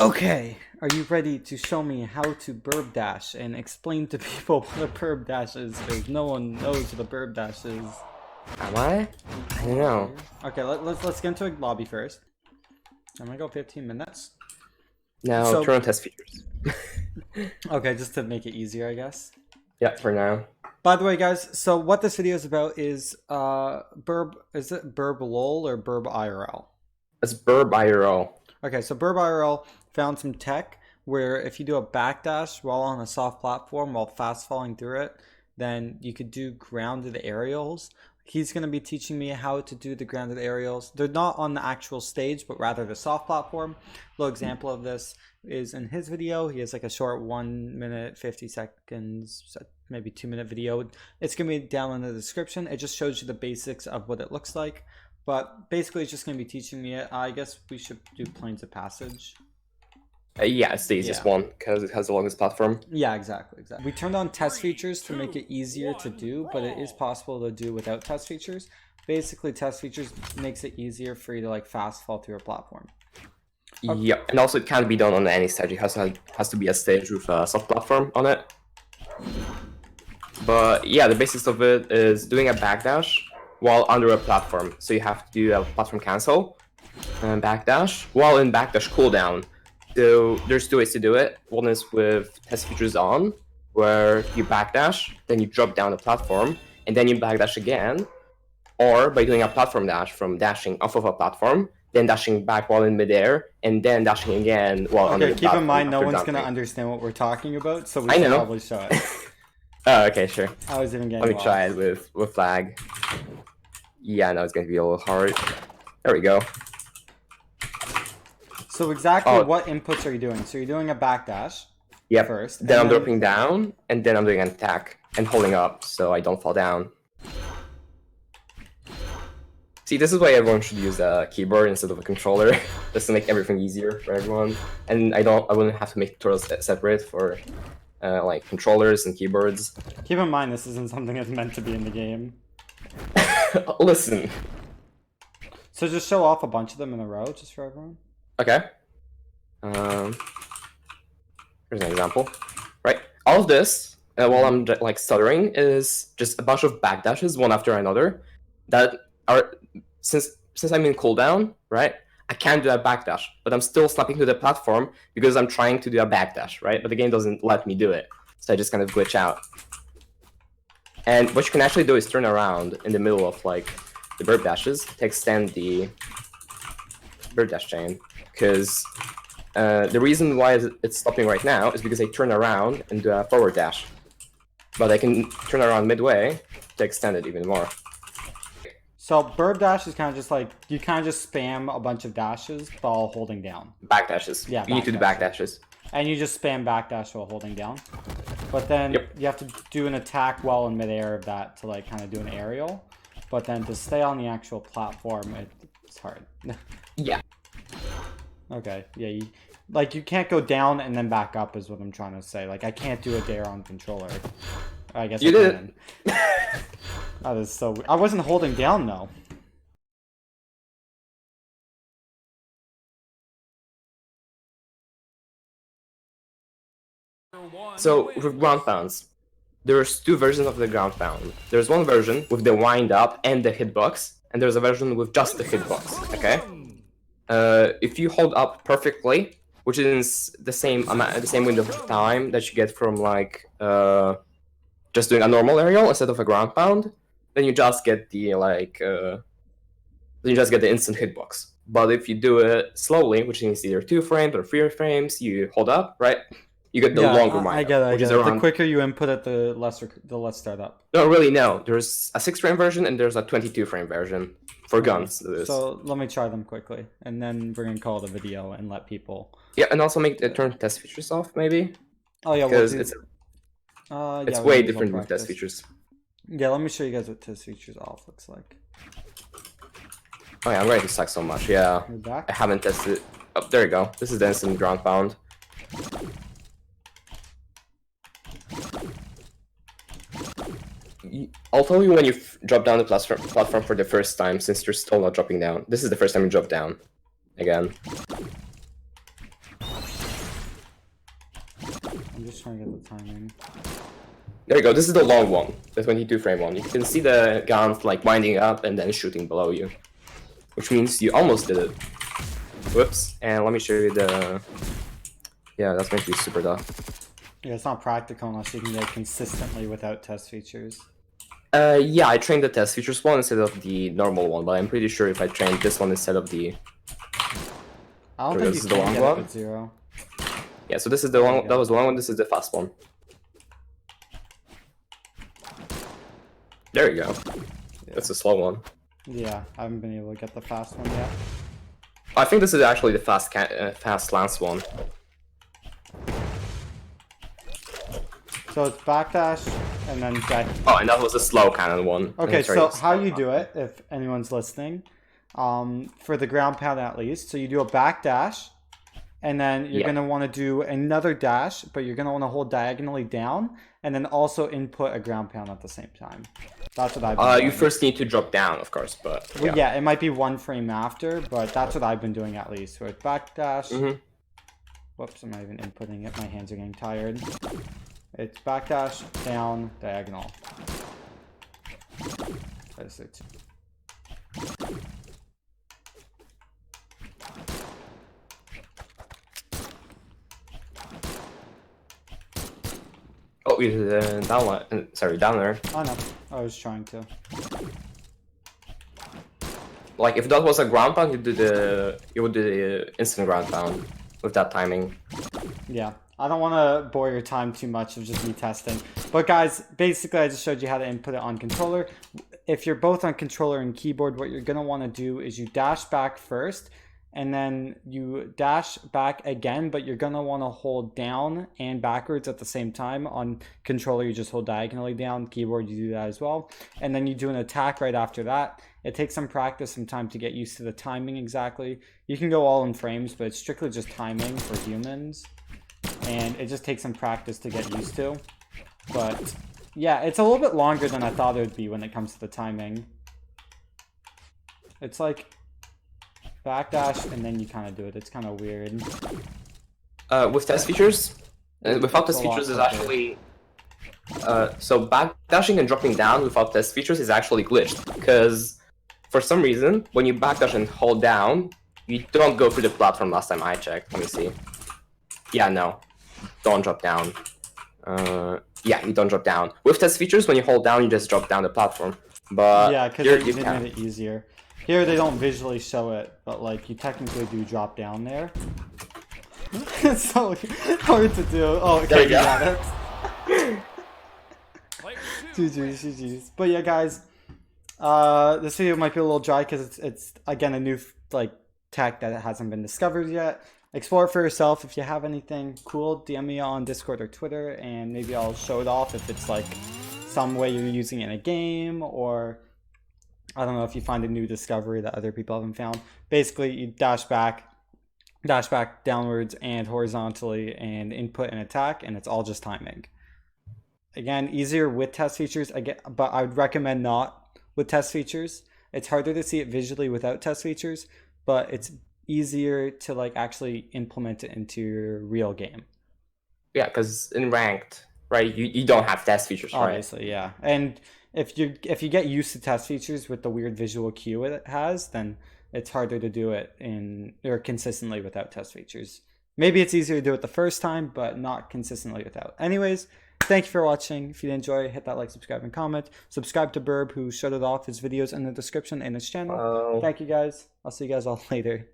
Okay, are you ready to show me how to burb dash and explain to people what a burb dash is? Because no one knows what a burb dash is. Am I? I don't know. Okay, let's get into a lobby first. I'm gonna go 15 minutes. Now turn on test features. Okay, just to make it easier, I guess. Yeah, for now. By the way, guys, so what this video is about is burb. Is it Birbirl or burb IRL? It's Burb IRL. Okay, so burb IRL found some tech where if you do a backdash while on a soft platform while fast falling through it, then you could do grounded aerials. He's going to be teaching me how to do the grounded aerials. They're not on the actual stage, but rather the soft platform. A little example of this is in his video. He has like a short 1 minute 50 seconds, maybe 2 minute video. It's going to be down in the description. It just shows you the basics of what it looks like. But basically, it's just going to be teaching me it. I guess we should do Planes of Passage. Yeah, it's the easiest one because it has the longest platform. Yeah, exactly. We turned on test features to make it easier to do, but it is possible to do without test features. Basically, test features makes it easier for you to like fast fall through a platform. Okay. Yeah, and also it can't be done on any stage. It has to be a stage with a soft platform on it. But yeah, the basics of it is doing a backdash while under a platform. So you have to do a platform cancel and backdash while in backdash cooldown. So there's two ways to do it. One is with test features on, where you backdash, then you drop down the platform, and then you backdash again. Or by doing a platform dash from dashing off of a platform, then dashing back while in midair, and then dashing again while under the platform. Okay, keep in mind no one's going to understand what we're talking about, so we should probably show it. Oh, okay, sure. I was even getting Let me try it with flag. Yeah, no, it's going to be a little hard. There we go. So exactly what inputs are you doing? So you're doing a backdash first. Then I'm dropping down, and then I'm doing an attack and holding up so I don't fall down. See, this is why everyone should use a keyboard instead of a controller, just to make everything easier for everyone. And I wouldn't have to make tutorials separate for like controllers and keyboards. Keep in mind, this isn't something that's meant to be in the game. Listen. So just show off a bunch of them in a row, just for everyone. Okay. Here's an example. Right. All of this, while I'm like stuttering, is just a bunch of backdashes, one after another, that are since I'm in cooldown, right? I can't do a backdash, but I'm still slapping to the platform because I'm trying to do a backdash, right? But the game doesn't let me do it, so I just kind of glitch out. And what you can actually do is turn around in the middle of like the burb dashes to extend the burb dash chain. Because the reason why it's stopping right now is because I turn around and do a forward dash. But I can turn around midway to extend it even more. So burb dash is kind of just like, you kind of just spam a bunch of dashes while holding down. Backdashes. Yeah, you need to do backdashes. And you just spam backdash while holding down. But then you have to do an attack while in midair of that to like kind of do an aerial. But then to stay on the actual platform, it's hard. Yeah. Okay, yeah, you can't go down and then back up is what I'm trying to say. Like, I can't do a dare on controller. I guess you did. That is so weird. I wasn't holding down, though. So, with ground pounds, there's two versions of the ground pound. There's one version with the wind up and the hitbox, and there's a version with just the hitbox, okay? If you hold up perfectly, which is the same window of time that you get from like just doing a normal aerial instead of a ground pound, then you just get the instant hitbox. But if you do it slowly, which is either 2 frames or 3 frames, you hold up, right? You get the longer wind. I get it. The quicker you input it, the less start up. No, really, no. There's a 6-frame version and there's a 22-frame version for guns. So let me try them quickly, and then we're gonna call it a video and let people. Yeah, and also turn test features off, maybe. Oh yeah, because it's way different with test features. Yeah, let me show you guys what test features off looks like. Oh yeah, I'm ready to suck so much. Yeah, I haven't tested. Oh, there you go. This is the instant ground pound. I'll tell you when you drop down the platform for the first time, since you're still not dropping down. This is the first time you drop down. Again. I'm just trying to get the timing. There you go. This is the long one, the 22 frame one. You can see the guns like winding up and then shooting below you, which means you almost did it. Whoops. And let me show you the. Yeah, that's going to be super tough. Yeah, it's not practical unless you can get it consistently without test features. Yeah, I trained the test features one instead of the normal one, but I'm pretty sure if I trained this one instead of the. I don't think you can get it with 0. Yeah, so this is the one. That was the long one. This is the fast one. There you go. Yeah. That's a slow one. Yeah, I haven't been able to get the fast one yet. I think this is actually the fast lance one. So it's backdash and then dash. Oh, and that was the slow cannon one. Okay, so how you do it, if anyone's listening, for the ground pound at least, so you do a backdash, and then you're going to want to do another dash, but you're going to want to hold diagonally down, and then also input a ground pound at the same time. That's what I've been doing. You first need to drop down, of course, but yeah. Well, yeah, it might be one frame after, but that's what I've been doing at least. So it's backdash. Whoops, I'm not even inputting it. My hands are getting tired. It's backdash, down, diagonal. That's it. Oh, you did down one. Sorry, down there. Oh no, I was trying to. Like if that was a ground pound, you would do the instant ground pound with that timing. Yeah, I don't want to bore your time too much of just me testing. But guys, basically I just showed you how to input it on controller. If you're both on controller and keyboard, what you're going to want to do is you dash back first, and then you dash back again, but you're going to want to hold down and backwards at the same time. On controller, you just hold diagonally down. Keyboard, you do that as well. And then you do an attack right after that. It takes some practice, some time to get used to the timing exactly. You can go all in frames, but it's strictly just timing for humans. And it just takes some practice to get used to. But yeah, it's a little bit longer than I thought it would be when it comes to the timing. It's like backdash and then you kind of do it. It's kind of weird. With test features, without test features is actually so backdashing and dropping down without test features is actually glitched, because for some reason when you backdash and hold down, you don't go through the platform. Last time I checked, let me see. Yeah, no, don't drop down. Yeah, you don't drop down. With test features, when you hold down, you just drop down the platform. But yeah, because they made it easier. Here they don't visually show it, but like you technically do drop down there. It's so hard to do. Oh, okay, you got it. GG's. But yeah, guys, this video might be a little dry because it's again a new like tech that hasn't been discovered yet. Explore it for yourself. If you have anything cool, DM me on Discord or Twitter, and maybe I'll show it off if it's like some way you're using it in a game, or I don't know if you find a new discovery that other people haven't found. Basically, you dash back downwards and horizontally and input an attack, and it's all just timing. Again, easier with test features, but I would recommend not with test features. It's harder to see it visually without test features, but it's easier to like actually implement it into your real game. Yeah, because in ranked, right, you don't have test features, right? Obviously, yeah. And if you get used to test features with the weird visual cue it has, then it's harder to do it consistently without test features. Maybe it's easier to do it the first time, but not consistently without. Anyways, thank you for watching. If you did enjoy, hit that like, subscribe, and comment. Subscribe to Burb, who shut it off. His videos in the description and his channel. Thank you guys. I'll see you guys all later.